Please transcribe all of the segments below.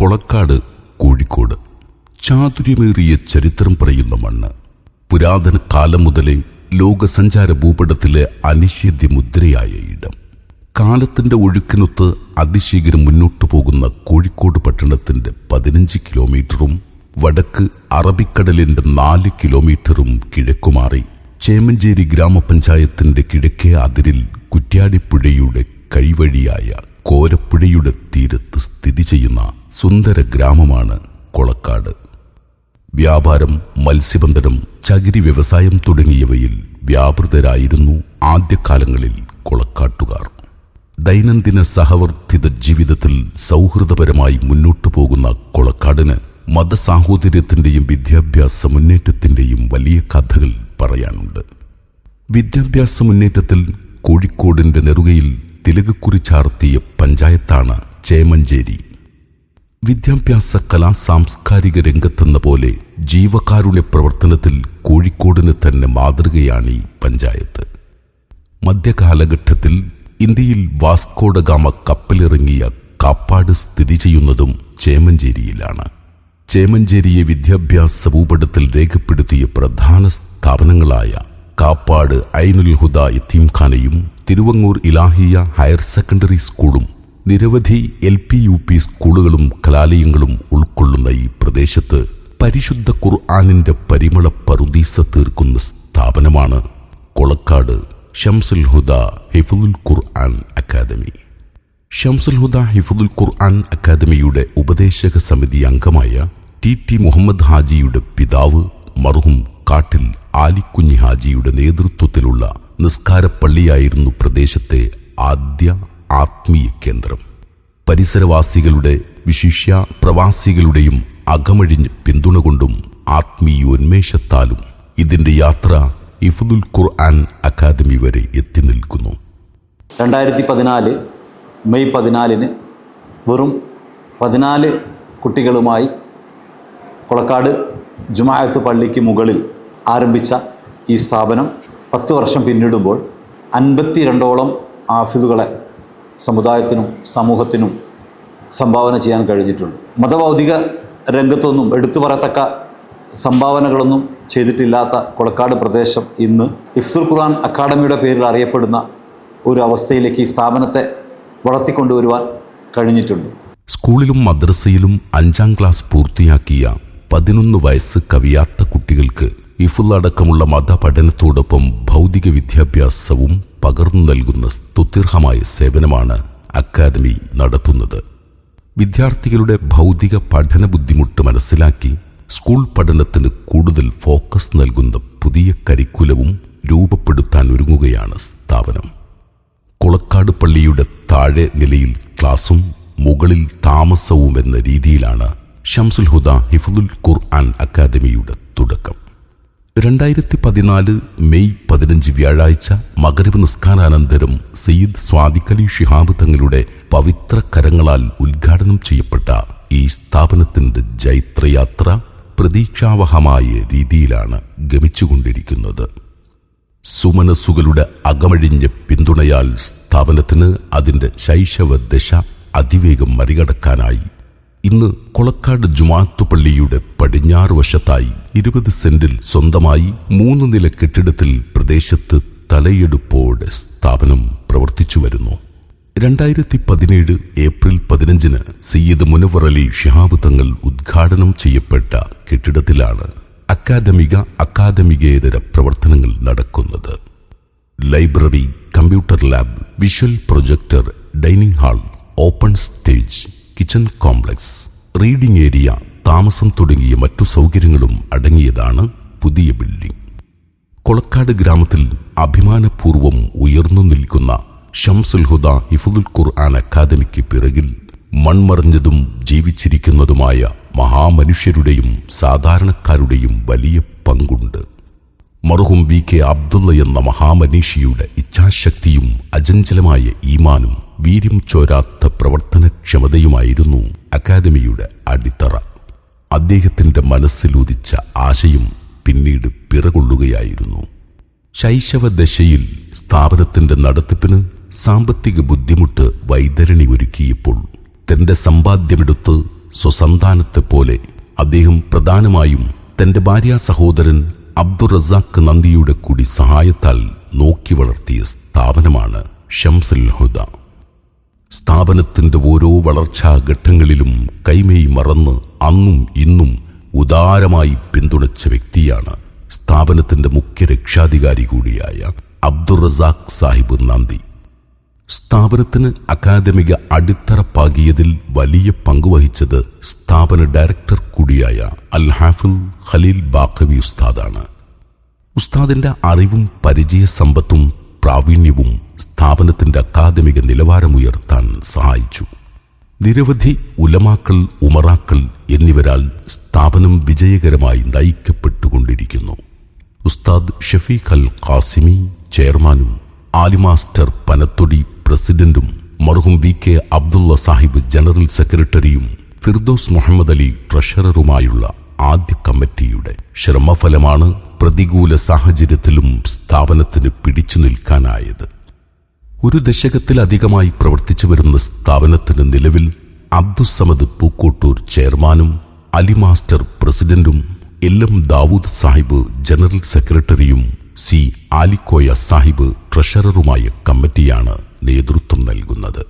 കൊളക്കാട്, കോഴിക്കോട്. ചാതുര്യമേറിയ ചരിത്രം പറയുന്ന മണ്ണ്. പുരാതന കാലം മുതലേ ലോകസഞ്ചാര ഭൂപടത്തിലെ അനിഷേധ്യ മുദ്രയായ ഇടം. കാലത്തിന്റെ ഒഴുക്കിനൊത്ത് അതിശീഘ്രം മുന്നോട്ടു പോകുന്ന കോഴിക്കോട് പട്ടണത്തിന്റെ 15 കിലോമീറ്ററും വടക്ക് അറബിക്കടലിന്റെ 4 കിലോമീറ്ററും കിഴക്കുമാറി ചേമഞ്ചേരി ഗ്രാമപഞ്ചായത്തിന്റെ കിഴക്കേ അതിരിൽ കുറ്റ്യാടിപ്പുഴയുടെ കൈവഴിയായ കോരപ്പുഴയുടെ തീരത്ത് സ്ഥിതി ചെയ്യുന്ന സുന്ദര ഗ്രാമമാണ് കൊളക്കാട്. വ്യാപാരം, മത്സ്യബന്ധനം, ചകിരി വ്യവസായം തുടങ്ങിയവയിൽ വ്യാപൃതരായിരുന്നു ആദ്യകാലങ്ങളിൽ കൊളക്കാട്ടുകാർ. ദൈനംദിന സഹവർത്തിത ജീവിതത്തിൽ സൗഹൃദപരമായി മുന്നോട്ടു പോകുന്ന കൊളക്കാടിന് മതസാഹോദര്യത്തിന്റെയും വിദ്യാഭ്യാസ മുന്നേറ്റത്തിന്റെയും വലിയ കഥകൾ പറയാനുണ്ട്. വിദ്യാഭ്യാസ മുന്നേറ്റത്തിൽ കോഴിക്കോടിന്റെ നെറുകയിൽ തിലകക്കുറി ചാർത്തിയ പഞ്ചായത്താണ് ചേമഞ്ചേരി. വിദ്യാഭ്യാസ കലാ സാംസ്കാരിക രംഗത്തെന്ന പോലെ ജീവകാരുണ്യ പ്രവർത്തനത്തിൽ കോഴിക്കോടിന് തന്നെ മാതൃകയാണ് ഈ പഞ്ചായത്ത്. മധ്യകാലഘട്ടത്തിൽ ഇന്ത്യയിൽ വാസ്കോഡഗാമ കപ്പലിറങ്ങിയ കാപ്പാട് സ്ഥിതി ചെയ്യുന്നതും ചേമഞ്ചേരിയിലാണ്. ചേമഞ്ചേരിയെ വിദ്യാഭ്യാസ ഭൂപടത്തിൽ രേഖപ്പെടുത്തിയ പ്രധാന സ്ഥാപനങ്ങളായ കാപ്പാട് ഐനുൽ ഹുദ യതീംഖാനയും തിരുവങ്ങൂർ ഇലാഹിയ ഹയർ സെക്കൻഡറി സ്കൂളും നിരവധി LP UP സ്കൂളുകളും കലാലയങ്ങളും ഉൾക്കൊള്ളുന്ന ഈ പ്രദേശത്ത് പരിശുദ്ധ ഖുർആനിന്റെ പരിമള പറുദീസ തീർക്കുന്ന സ്ഥാപനമാണ് കൊളക്കാട് ഷംസുൽ ഹുദ ഹിഫ്ളുൽ ഖുർആൻ അക്കാദമി. ഷംസുൽ ഹുദ ഹിഫ്ളുൽ ഖുർആൻ അക്കാദമിയുടെ ഉപദേശക സമിതി അംഗമായ TT മുഹമ്മദ് ഹാജിയുടെ പിതാവ് മർഹൂം കാട്ടിൽ ആലിക്കുഞ്ഞി ഹാജിയുടെ നേതൃത്വത്തിലുള്ള നിസ്കാരപ്പള്ളിയായിരുന്നു പ്രദേശത്തെ ആദ്യ ആത്മീയ കേന്ദ്രം. പരിസരവാസികളുടെ വിശിഷ്യ പ്രവാസികളുടെയും അകമഴിഞ്ഞ് പിന്തുണ കൊണ്ടും ആത്മീയോന്മേഷത്താലും ഇതിന്റെ യാത്ര ഹിഫ്ളുൽ ഖുർആൻ അക്കാദമി വരെ എത്തി നിൽക്കുന്നു. 2014 മെയ് 14 വെറും 14 കുട്ടികളുമായി കൊളക്കാട് ജുമാഅത്ത് പള്ളിക്ക് മുകളിൽ ആരംഭിച്ച ഈ സ്ഥാപനം 10 വർഷം പിന്നിടുമ്പോൾ 52ഓളം ഹാഫിദുകളെ സമുദായത്തിനും സമൂഹത്തിനും സംഭാവന ചെയ്യാൻ കഴിഞ്ഞിട്ടുണ്ട്. മതഭൗതിക രംഗത്തൊന്നും എടുത്തു പറയത്തക്ക സംഭാവനകളൊന്നും ചെയ്തിട്ടില്ലാത്ത കൊളക്കാട് പ്രദേശം ഇന്ന് ഹിഫ്ളുൽ ഖുർആൻ അക്കാദമിയുടെ പേരിൽ അറിയപ്പെടുന്ന ഒരു അവസ്ഥയിലേക്ക് ഈ സ്ഥാപനത്തെ വളർത്തിക്കൊണ്ടുവരുവാൻ കഴിഞ്ഞിട്ടുണ്ട്. സ്കൂളിലും മദ്രസയിലും 5ാം ക്ലാസ് പൂർത്തിയാക്കിയ 11 വയസ്സ് കവിയാത്ത കുട്ടികൾക്ക് ഹിഫ്ള് അടക്കമുള്ള മതപഠനത്തോടൊപ്പം ഭൗതിക വിദ്യാഭ്യാസവും പകർന്നു നൽകുന്ന സ്തുത്യർഹമായ സേവനമാണ് അക്കാദമി നടത്തുന്നത്. വിദ്യാർത്ഥികളുടെ ഭൗതിക പഠന ബുദ്ധിമുട്ട് മനസ്സിലാക്കി സ്കൂൾ പഠനത്തിന് കൂടുതൽ ഫോക്കസ് നൽകുന്ന പുതിയ കരിക്കുലവും രൂപപ്പെടുത്താൻ ഒരുങ്ങുകയാണ് സ്ഥാപനം. കൊളക്കാട് പള്ളിയുടെ താഴെ നിലയിൽ ക്ലാസും മുകളിൽ താമസവും എന്ന രീതിയിലാണ് ഷംസുൽ ഹുദ ഹിഫ്ളുൽ ഖുർആൻ അക്കാദമിയുടെ തുടക്കം. 2014 മെയ് 15 വ്യാഴാഴ്ച മഗ്‌രിബ് നിസ്കാരാനന്തരം സയ്യിദ് സ്വാദിഖ് അലി ശിഹാബ് തങ്ങളുടെ പവിത്ര കരങ്ങളാൽ ഉദ്ഘാടനം ചെയ്യപ്പെട്ട ഈ സ്ഥാപനത്തിന്റെ ജൈത്രയാത്ര പ്രതീക്ഷാവഹമായ രീതിയിലാണ് ഗമിച്ചുകൊണ്ടിരിക്കുന്നത്. സുമനസ്സുകളുടെ അകമഴിഞ്ഞ പിന്തുണയാൽ സ്ഥാപനത്തിന് അതിന്റെ ശൈശവ ദശ അതിവേഗം മറികടക്കാനായി. ഇന്ന് കൊളക്കാട് ജുമാഅത്ത് പള്ളിയുടെ പടിഞ്ഞാറ് വശത്തായി 20 സെന്റിൽ സ്വന്തമായി 3 നില കെട്ടിടത്തിൽ പ്രദേശത്ത് തലയെടുപ്പോടെ സ്ഥാപനം പ്രവർത്തിച്ചു വരുന്നു. 2017 ഏപ്രിൽ 15 സയ്യിദ് മുനവ്വർ അലി ശിഹാബ് തങ്ങൾ ഉദ്ഘാടനം ചെയ്യപ്പെട്ട കെട്ടിടത്തിലാണ് അക്കാദമികേതര പ്രവർത്തനങ്ങൾ നടക്കുന്നത്. Library, computer lab, visual projector, dining hall, open stage, kitchen complex, reading area, താമസം തുടങ്ങിയ മറ്റു സൗകര്യങ്ങളും അടങ്ങിയതാണ് പുതിയ ബിൽഡിംഗ്. കൊളക്കാട് ഗ്രാമത്തിൽ അഭിമാനപൂർവ്വം ഉയർന്നു നിൽക്കുന്ന ഷംസുൽ ഹുദ ഹിഫ്ളുൽ ഖുർആൻ അക്കാദമിക്ക് പിറകിൽ മൺമറഞ്ഞതും ജീവിച്ചിരിക്കുന്നതുമായ മഹാമനുഷ്യരുടെയും സാധാരണക്കാരുടെയും വലിയ പങ്കുണ്ട്. മർഹൂം VK അബ്ദുള്ള എന്ന മഹാമനീഷിയുടെ ഇച്ഛാശക്തിയും അചഞ്ചലമായ ഈമാനും വീര്യം ചോരാത്ത പ്രവർത്തനക്ഷമതയുമായിരുന്നു അക്കാദമിയുടെ അടിത്തറ. അദ്ദേഹത്തിന്റെ മനസ്സിലുദിച്ച ആശയം പിന്നീട് പിറകൊള്ളുകയായിരുന്നു. ശൈശവദശയിൽ സ്ഥാപനത്തിന്റെ നടത്തിപ്പിന് സാമ്പത്തിക ബുദ്ധിമുട്ട് വൈതരണി ഒരുക്കിയപ്പോൾ തന്റെ സമ്പാദ്യമെടുത്ത് സ്വസന്താനത്തെപ്പോലെ അദ്ദേഹം പ്രധാനമായും തന്റെ ഭാര്യാ സഹോദരൻ അബ്ദുർ റസാഖ് നന്ദിയുടെ കൂടി സഹായത്താൽ നോക്കി വളർത്തിയ സ്ഥാപനമാണ് ഷംസുൽ ഹുദ. സ്ഥാപനത്തിന്റെ ഓരോ വളർച്ചാ ഘട്ടങ്ങളിലും കൈമേയ് മറന്ന് അന്നും ഇന്നും ഉദാരമായി പിന്തുണച്ച വ്യക്തിയാണ് സ്ഥാപനത്തിന്റെ മുഖ്യ രക്ഷാധികാരി കൂടിയായ അബ്ദുർ റസാഖ് സാഹിബ് നന്ദി. സ്ഥാപനത്തിന് അക്കാദമിക അടിത്തറ പാകിയതിൽ വലിയ പങ്കുവഹിച്ചത് സ്ഥാപന ഡയറക്ടർ കൂടിയായ അൽ ഹാഫിൽ ഖലീൽ ബാഖവി ഉസ്താദാണ്. ഉസ്താദിന്റെ അറിവും പരിചയസമ്പത്തും പ്രാവീണ്യവും സ്ഥാപനത്തിന്റെ അക്കാദമിക നിലവാരമുയർത്താൻ സഹായിച്ചു. നിരവധി ഉലമാക്കൾ, ഉമറാക്കൾ എന്നിവരാൽ സ്ഥാപനം വിജയകരമായി നയിക്കപ്പെട്ടുകൊണ്ടിരിക്കുന്നു. ഉസ്താദ് ഷഫീഖ് അൽ ഖാസിമി ചെയർമാനും ആലിമാസ്റ്റർ പനത്തൊടി പ്രസിഡന്റും മർഹൂം V K Abdulla Sahib general സെക്രട്ടറിയും ഫിർദോസ് മുഹമ്മദ് അലി ട്രഷററുമായുള്ള ആദ്യ കമ്മിറ്റിയുടെ ശ്രമഫലമാണ് പ്രതികൂല സാഹചര്യത്തിലും സ്ഥാപനത്തിന് പിടിച്ചു നിൽക്കാനായത്. ഒരു ദശകത്തിലധികമായി പ്രവർത്തിച്ചു വരുന്ന സ്ഥാപനത്തിന് നിലവിൽ അബ്ദുസ്സമദ് പൂക്കോട്ടൂർ ചെയർമാനും അലി മാസ്റ്റർ പ്രസിഡന്റും എല്ലം ദാവൂദ് സാഹിബ് ജനറൽ സെക്രട്ടറിയും സി ആലിക്കോയ സാഹിബ് ട്രഷററുമായ കമ്മിറ്റിയാണ് നേതൃത്വം നൽകുന്നത്.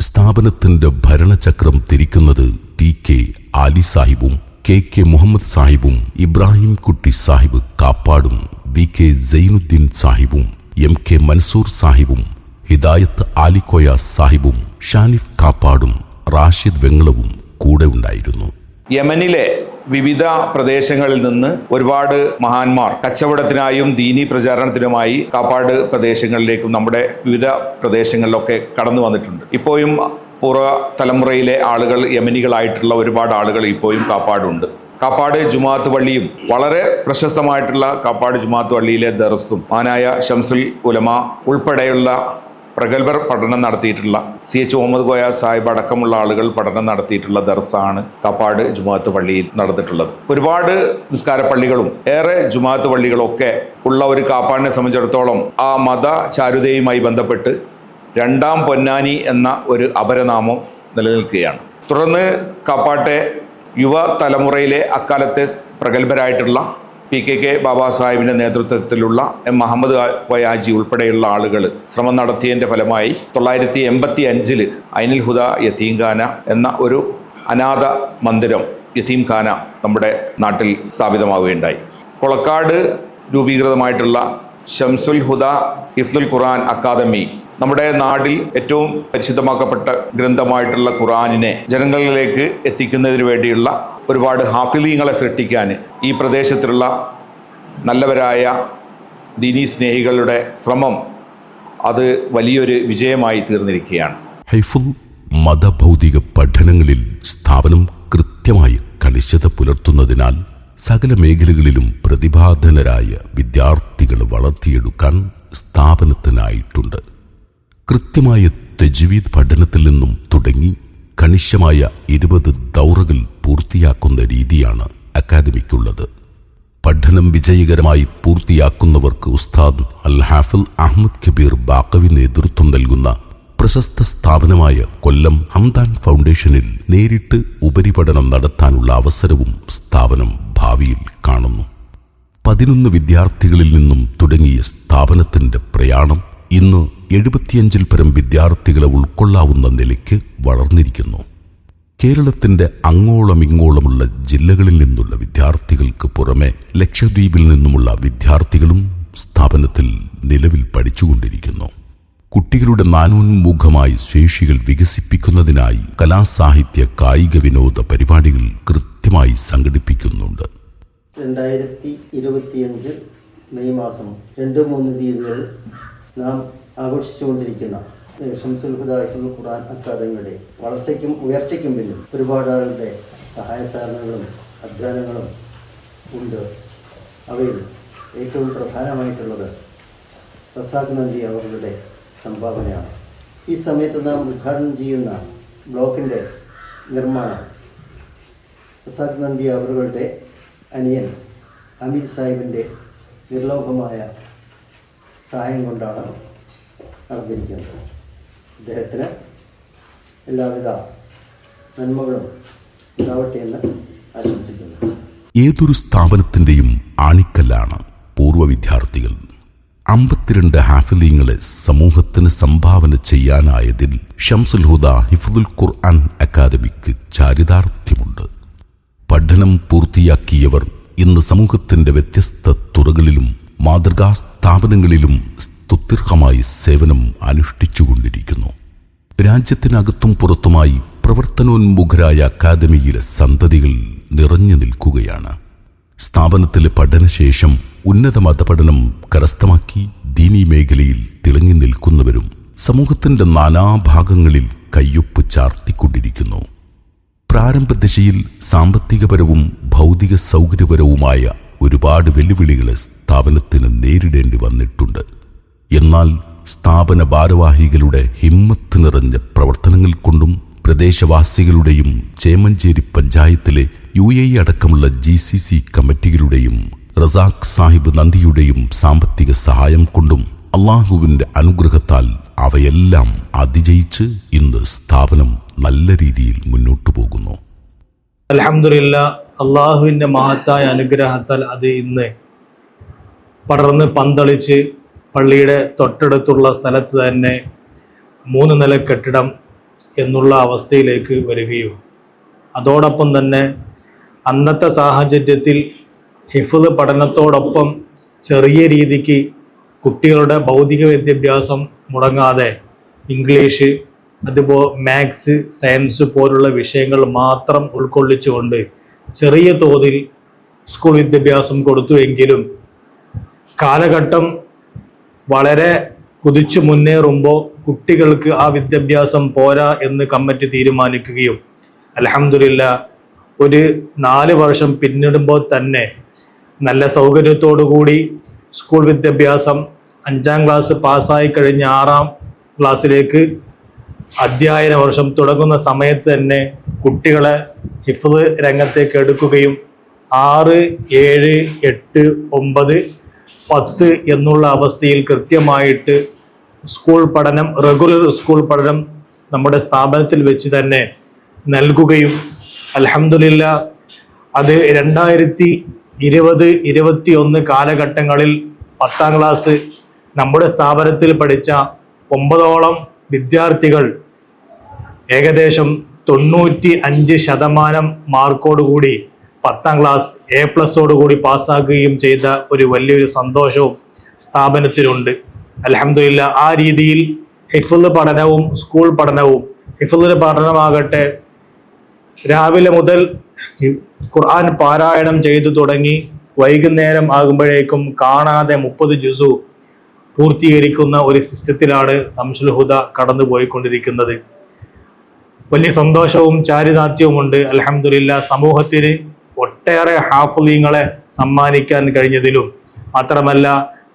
സ്ഥാപനത്തിന്റെ ഭരണചക്രം തിരിക്കുന്നത് ടി കെ ആലി സാഹിബും കെ കെ മുഹമ്മദ് സാഹിബും ഇബ്രാഹിം കുട്ടി സാഹിബ് കാപ്പാടും വി കെ സൈനുദ്ദീൻ സാഹിബും എം കെ മൻസൂർ സാഹിബും ഹിദായത്ത് ആലിക്കോയ സാഹിബും ഷാനിഫ് കാപ്പാടും റാഷിദ് വെങ്ങളവും കൂടെ ഉണ്ടായിരുന്നു. യമനിലെ വിവിധ പ്രദേശങ്ങളിൽ നിന്ന് ഒരുപാട് മഹാന്മാർ കച്ചവടത്തിനായും ദീനി പ്രചാരണത്തിനുമായി കാപ്പാട് പ്രദേശങ്ങളിലേക്കും നമ്മുടെ വിവിധ പ്രദേശങ്ങളിലൊക്കെ കടന്നു വന്നിട്ടുണ്ട്. ഇപ്പോഴും പൂർവ്വ തലമുറയിലെ ആളുകൾ, യമനികളായിട്ടുള്ള ഒരുപാട് ആളുകൾ ഇപ്പോഴും കാപ്പാടുണ്ട്. കാപ്പാട് ജുമാഅത്ത് പള്ളിയും വളരെ പ്രശസ്തമായിട്ടുള്ള കാപ്പാട് ജുമാഅത്ത് പള്ളിയിലെ ദർസും മഹാനായ ഷംസുൽ ഉലമ ഉൾപ്പെടെയുള്ള പ്രഗത്ഭർ പഠനം നടത്തിയിട്ടുള്ള CH മുഹമ്മദ് കോയ സാഹിബ് അടക്കമുള്ള ആളുകൾ പഠനം നടത്തിയിട്ടുള്ള ദർസാണ് കാപ്പാട് ജുമാഅത്ത് പള്ളിയിൽ നടന്നിട്ടുള്ളത്. ഒരുപാട് നിസ്കാര പള്ളികളും ഏറെ ജുമാഅത്ത് പള്ളികളും ഒക്കെ ഉള്ള ഒരു കാപ്പാടിനെ സംബന്ധിച്ചിടത്തോളം ആ മത ചാരുതയുമായി ബന്ധപ്പെട്ട് രണ്ടാം പൊന്നാനി എന്ന ഒരു അപരനാമം നിലനിൽക്കുകയാണ്. തുടർന്ന് കാപ്പാട്ടെ യുവ തലമുറയിലെ അക്കാലത്തെ പ്രഗത്ഭരായിട്ടുള്ള PKK ബാബാ സാഹിബിന്റെ നേതൃത്വത്തിലുള്ള M മുഹമ്മദ് വയാജി ഉൾപ്പെടെയുള്ള ആളുകൾ ശ്രമം നടത്തിയതിന്റെ ഫലമായി 1985 ഐനുൽ ഹുദ യതീംഖാന എന്ന ഒരു അനാഥ മന്ദിരം, യതീംഖാന നമ്മുടെ നാട്ടിൽ സ്ഥാപിതമാവുകയുണ്ടായി. കൊളക്കാട് രൂപീകൃതമായിട്ടുള്ള ഷംസുൽ ഹുദ ഹിഫ്ദുൽ ഖുർആൻ അക്കാദമി നമ്മുടെ നാട്ടിൽ ഏറ്റവും പരിശുദ്ധമാക്കപ്പെട്ട ഗ്രന്ഥമായിട്ടുള്ള ഖുർആനിനെ ജനങ്ങളിലേക്ക് എത്തിക്കുന്നതിന് വേണ്ടിയുള്ള ഒരുപാട് ഹാഫിളീങ്ങളെ സൃഷ്ടിക്കാൻ ഈ പ്രദേശത്തുള്ള നല്ലവരായ ദീനീ സ്നേഹികളുടെ ശ്രമം അത് വലിയൊരു വിജയമായി തീർന്നിരിക്കുകയാണ്. ഹൈഫുൽ മതഭൗതിക പഠനങ്ങളിൽ സ്ഥാപനം കൃത്യമായി കണിശത പുലർത്തുന്നതിനാൽ സകല മേഖലകളിലും പ്രതിഭാധനരായ വിദ്യാർത്ഥികളെ വളർത്തിയെടുക്കാൻ സ്ഥാപനത്തിനായിട്ടുണ്ട്. കൃത്യമായ തജ്വീദ് പഠനത്തിൽ നിന്നും തുടങ്ങി കണിശമായ 20 ദൗറകൾ പൂർത്തിയാക്കുന്ന രീതിയാണ് അക്കാദമിക്കുള്ളത്. പഠനം വിജയകരമായി പൂർത്തിയാക്കുന്നവർക്ക് ഉസ്താദ് അൽ ഹാഫിൽ അഹമ്മദ് കബീർ ബാഖവി നേതൃത്വം നൽകുന്ന പ്രശസ്ത സ്ഥാപനമായ കൊല്ലം ഹംദാൻ ഫൗണ്ടേഷനിൽ നേരിട്ട് ഉപരിപഠനം നടത്താനുള്ള അവസരവും സ്ഥാപനം ഭാവിയിൽ കാണുന്നു. 11 വിദ്യാർത്ഥികളിൽ നിന്നും തുടങ്ങിയ സ്ഥാപനത്തിന്റെ പ്രയാണം ഇന്ന് 75-ൽ പരം വിദ്യാർത്ഥികളെ ഉൾക്കൊള്ളാവുന്ന നിലയ്ക്ക് വളർന്നിരിക്കുന്നു. കേരളത്തിന്റെ അങ്ങോളം ഇങ്ങോളമുള്ള ജില്ലകളിൽ നിന്നുള്ള വിദ്യാർത്ഥികൾക്ക് പുറമെ ലക്ഷദ്വീപിൽ നിന്നുമുള്ള വിദ്യാർത്ഥികളും സ്ഥാപനത്തിൽ നിലവിൽ പഠിച്ചുകൊണ്ടിരിക്കുന്നു. കുട്ടികളുടെ നാനോന്മുഖമായ ശേഷികൾ വികസിപ്പിക്കുന്നതിനായി കലാസാഹിത്യ കായിക വിനോദ പരിപാടികൾ കൃത്യമായി സംഘടിപ്പിക്കുന്നുണ്ട്. 2025 മെയ് മാസം 2-3 തീയതികൾ നാം ആഘോഷിച്ചുകൊണ്ടിരിക്കുന്ന ഷംസുൽ ഹുദ ഹിഫ്ദുൽ ഖുർആൻ അക്കാദമിയുടെ വളർച്ചയ്ക്കും ഉയർച്ചയ്ക്കും പിന്നിൽ ഒരുപാട് ആളുകളുടെ സഹായ സഹകരണങ്ങളും അധ്വാനങ്ങളും ഉണ്ട്. അവയിൽ ഏറ്റവും പ്രധാനമായിട്ടുള്ളത് റസാഖ് നന്ദി അവരുടെ സംഭാവനയാണ്. ഈ സമയത്ത് നാം ഉദ്ഘാടനം ചെയ്യുന്ന ബ്ലോക്കിൻ്റെ നിർമ്മാണം റസാഖ് നന്ദി അവരുടെ അനിയൻ അമീദ് സാഹിബിൻ്റെ നിർലോഭമായ സഹായം കൊണ്ടാണ് നടന്നിരിക്കുന്നത്. അദ്ദേഹത്തിന് എല്ലാവിധ നന്മകളും ഉണ്ടാവട്ടെ എന്ന് ആശംസിക്കുന്നു. ഏതൊരു സ്ഥാപനത്തിൻ്റെയും ആണിക്കല്ലാണ് പൂർവ്വ വിദ്യാർത്ഥികൾ. 52 ഹാഫിളീങ്ങളെ സമൂഹത്തിന് സംഭാവന ചെയ്യാനായതിൽ ഷംസുൽ ഹുദ ഹിഫ്ദുൽ ഖുർആൻ അക്കാദമിക്ക് ചാരിതാർത്ഥ്യമുണ്ട്. പഠനം പൂർത്തിയാക്കിയവർ ഇന്ന് സമൂഹത്തിന്റെ വ്യത്യസ്ത തുറകളിലും മാതൃകാ സ്ഥാപനങ്ങളിലും സ്തുത്യർഹമായി സേവനം അനുഷ്ഠിച്ചുകൊണ്ടിരിക്കുന്നു. രാജ്യത്തിനകത്തും പുറത്തുമായി പ്രവർത്തനോന്മുഖരായ അക്കാദമിയിലെ സന്തതികൾ നിറഞ്ഞു നിൽക്കുകയാണ്. സ്ഥാപനത്തിലെ പഠനശേഷം ഉന്നത മതപഠനം കരസ്ഥമാക്കി ദീനീ മേഖലയിൽ തിളങ്ങി നിൽക്കുന്നവരും സമൂഹത്തിന്റെ നാനാഭാഗങ്ങളിൽ കയ്യൊപ്പ് ചാർത്തിക്കൊണ്ടിരിക്കുന്നു. പ്രാരംഭദശയിൽ സാമ്പത്തികപരവും ഭൗതിക സൗകര്യപരവുമായ ഒരുപാട് വെല്ലുവിളികളെ സ്ഥാപനത്തിന് നേരിടേണ്ടി വന്നിട്ടുണ്ട്. എന്നാൽ സ്ഥാപന ഭാരവാഹികളുടെ ഹിമ്മത്ത് നിറഞ്ഞ പ്രവർത്തനങ്ങൾ കൊണ്ടും പ്രദേശവാസികളുടെയും ചേമഞ്ചേരി പഞ്ചായത്തിലെ UAE അടക്കമുള്ള GCC കമ്മിറ്റികളുടെയും റസാഖ് സാഹിബ് നന്ദിയുടെയും സാമ്പത്തിക സഹായം കൊണ്ടും അള്ളാഹുവിന്റെ അനുഗ്രഹത്താൽ അവയെല്ലാം അതിജയിച്ച് ഇന്ന് സ്ഥാപനം നല്ല രീതിയിൽ മുന്നോട്ടു പോകുന്നു. അൽഹംദുലില്ലാ, അള്ളാഹുവിൻ്റെ മഹത്തായ അനുഗ്രഹത്താൽ അത് ഇന്ന് പടർന്ന് പന്തളിച്ച് പള്ളിയുടെ തൊട്ടടുത്തുള്ള സ്ഥലത്ത് തന്നെ 3 നില കെട്ടിടം എന്നുള്ള അവസ്ഥയിലേക്ക് വരികയും അതോടൊപ്പം തന്നെ അന്നത്തെ സാഹചര്യത്തിൽ ഹിഫ്ള് പഠനത്തോടൊപ്പം ചെറിയ രീതിക്ക് കുട്ടികളുടെ ഭൗതിക വിദ്യാഭ്യാസം മുടങ്ങാതെ ഇംഗ്ലീഷ്, അതുപോലെ മാത്സ്, സയൻസ് പോലുള്ള വിഷയങ്ങൾ മാത്രം ഉൾക്കൊള്ളിച്ചുകൊണ്ട് ചെറിയ തോതിൽ സ്കൂൾ വിദ്യാഭ്യാസം കൊടുത്തുവെങ്കിലും കാലഘട്ടം വളരെ കുതിച്ചു മുന്നേറുമ്പോൾ കുട്ടികൾക്ക് ആ വിദ്യാഭ്യാസം പോരാ എന്ന് കമ്മിറ്റി തീരുമാനിക്കുകയും അൽഹംദുലില്ലാ ഒരു 4 വർഷം പിന്നിടുമ്പോൾ തന്നെ നല്ല സൗകര്യത്തോടു കൂടി സ്കൂൾ വിദ്യാഭ്യാസം 5ാം ക്ലാസ് പാസ്സായി കഴിഞ്ഞ് 6ാം ക്ലാസ്സിലേക്ക് അധ്യയന വർഷം തുടങ്ങുന്ന സമയത്ത് തന്നെ കുട്ടികളെ ഹിഫ്ള് രംഗത്തേക്ക് എടുക്കുകയും 6, 7, 8, 9, 10 എന്നുള്ള അവസ്ഥയിൽ കൃത്യമായിട്ട് സ്കൂൾ പഠനം, റെഗുലർ സ്കൂൾ പഠനം നമ്മുടെ സ്ഥാപനത്തിൽ വെച്ച് തന്നെ നൽകുകയും അൽഹംദുലില്ലാ അത് 2020-21 കാലഘട്ടങ്ങളിൽ 10ാം ക്ലാസ് നമ്മുടെ സ്ഥാപനത്തിൽ പഠിച്ച 9ഓളം വിദ്യാർത്ഥികൾ ഏകദേശം 95% മാർക്കോടുകൂടി 10ാം ക്ലാസ് A+ഓടുകൂടി പാസ്സാക്കുകയും ചെയ്ത ഒരു വലിയൊരു സന്തോഷവും സ്ഥാപനത്തിനുണ്ട്. അൽഹംദുലില്ലാ, ആ രീതിയിൽ ഹിഫ്ള് പഠനവും സ്കൂൾ പഠനവും, ഹിഫ്ളിന്റെ പഠനമാകട്ടെ രാവിലെ മുതൽ ഖുർആൻ പാരായണം ചെയ്തു തുടങ്ങി വൈകുന്നേരം ആകുമ്പോഴേക്കും കാണാതെ 30 ജുസു പൂർത്തീകരിക്കുന്ന ഒരു സിസ്റ്റത്തിലാണ് ശംസുൽ ഹുദ കടന്നു പോയിക്കൊണ്ടിരിക്കുന്നത്. വലിയ സന്തോഷവും ചാരിതാർത്ഥ്യവുമുണ്ട്. അൽഹംദുലില്ലാ, സമൂഹത്തിന് ഒട്ടേറെ ഹാഫിളീങ്ങളെ സമ്മാനിക്കാൻ കഴിഞ്ഞതിലും മാത്രമല്ല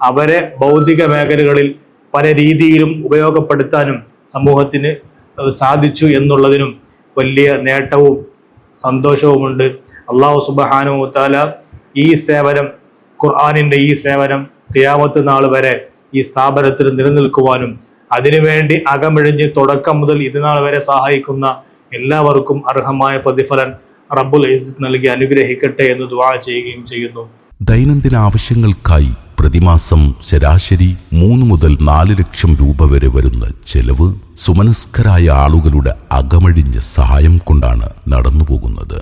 അവരെ ഭൗതിക മേഖലകളിൽ പല രീതിയിലും ഉപയോഗപ്പെടുത്താനും സമൂഹത്തിന് സാധിച്ചു എന്നുള്ളതിനും വലിയ നേട്ടവും സന്തോഷവുമുണ്ട്. അല്ലാഹു സുബ്ഹാനഹു വ തആല ഈ സേവനം, ഖുർആനിൻ്റെ ഈ സേവനം ഖിയാമത്ത് നാൾ വരെ ഈ സ്ഥാപനത്തിൽ നിലനിൽക്കുവാനും അതിനുവേണ്ടി അകമിഴിഞ്ഞ് തുടക്കം മുതൽ ഇതുനാൾ വരെ സഹായിക്കുന്ന എല്ലാവർക്കും അർഹമായ പ്രതിഫലം റബ്ബുൽ ഇസ്സത്ത് നൽകി അനുഗ്രഹിക്കട്ടെ എന്ന് ദുആ ചെയ്യുകയും ചെയ്യുന്നു. ദൈനംദിന ആവശ്യങ്ങൾക്കായി പ്രതിമാസം ശരാശരി 3 മുതൽ 4 ലക്ഷം രൂപ വരെ വരുന്ന ചെലവ് സുമനസ്കരായ ആളുകളുടെ അകമഴിഞ്ഞ സഹായം കൊണ്ടാണ് നടന്നുപോകുന്നത്.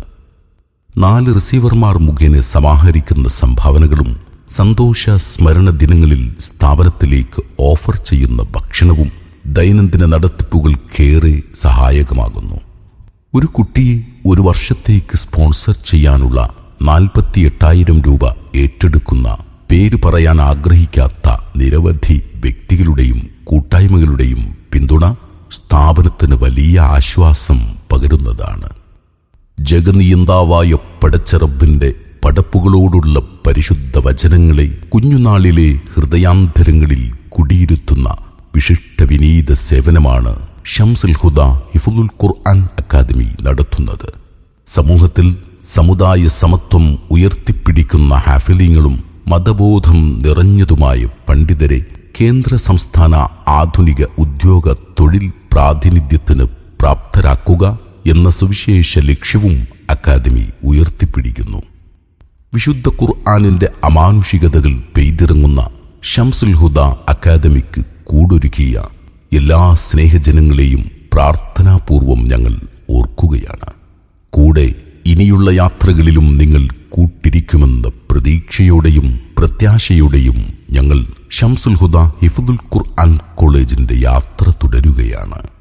4 റിസീവർമാർ മുഖേന സമാഹരിക്കുന്ന സംഭാവനകളും സന്തോഷ സ്മരണ ദിനങ്ങളിൽ സ്ഥാപനത്തിലേക്ക് ഓഫർ ചെയ്യുന്ന ഭക്ഷണവും ദൈനംദിന നടത്തിപ്പുകൾക്കേറെ സഹായകമാകുന്നു. ഒരു കുട്ടിയെ 1 വർഷത്തേക്ക് സ്പോൺസർ ചെയ്യാനുള്ള 48,000 രൂപ ഏറ്റെടുക്കുന്ന പേര് പറയാൻ ആഗ്രഹിക്കാത്ത നിരവധി വ്യക്തികളുടെയും കൂട്ടായ്മകളുടെയും പിന്തുണ സ്ഥാപനത്തിന് വലിയ ആശ്വാസം പകരുന്നതാണ്. ജഗനിയന്താവായ പടച്ചറബിന്റെ പടപ്പുകളോടുള്ള പരിശുദ്ധ വചനങ്ങളെ കുഞ്ഞുനാളിലെ ഹൃദയാന്തരങ്ങളിൽ കുടിയിരുത്തുന്ന വിശിഷ്ട വിനീത സേവനമാണ് ഷംസുൽ ഹുദ ഹിഫ്ളുൽ ഖുർആൻ അക്കാദമി നടത്തുന്നത്. സമൂഹത്തിൽ സമുദായ സമത്വം ഉയർത്തിപ്പിടിക്കുന്ന ഹാഫിളീങ്ങളും മതബോധം നിറഞ്ഞതുമായ പണ്ഡിതരെ കേന്ദ്ര സംസ്ഥാന ആധുനിക ഉദ്യോഗ തൊഴിൽ പ്രാതിനിധ്യത്തിന് പ്രാപ്തരാക്കുക എന്ന സുവിശേഷ ലക്ഷ്യവും അക്കാദമി ഉയർത്തിപ്പിടിക്കുന്നു. വിശുദ്ധ ഖുർആനിന്റെ അമാനുഷികതകൾ പെയ്തിറങ്ങുന്ന ഷംസുൽ ഹുദ അക്കാദമിക്ക് കൂടൊരുക്കിയ എല്ലാ സ്നേഹജനങ്ങളെയും പ്രാർത്ഥനാപൂർവം ഞങ്ങൾ ഓർക്കുകയാണ്. കൂടെ ഇനിയുള്ള യാത്രകളിലും നിങ്ങൾ കൂട്ടിരിക്കുമെന്ന പ്രതീക്ഷയോടെയും പ്രത്യാശയോടെയും ഞങ്ങൾ ഷംസുൽ ഹുദ ഹിഫ്ദുൽ ഖുർആൻ കോളേജിന്റെ യാത്ര തുടരുകയാണ്.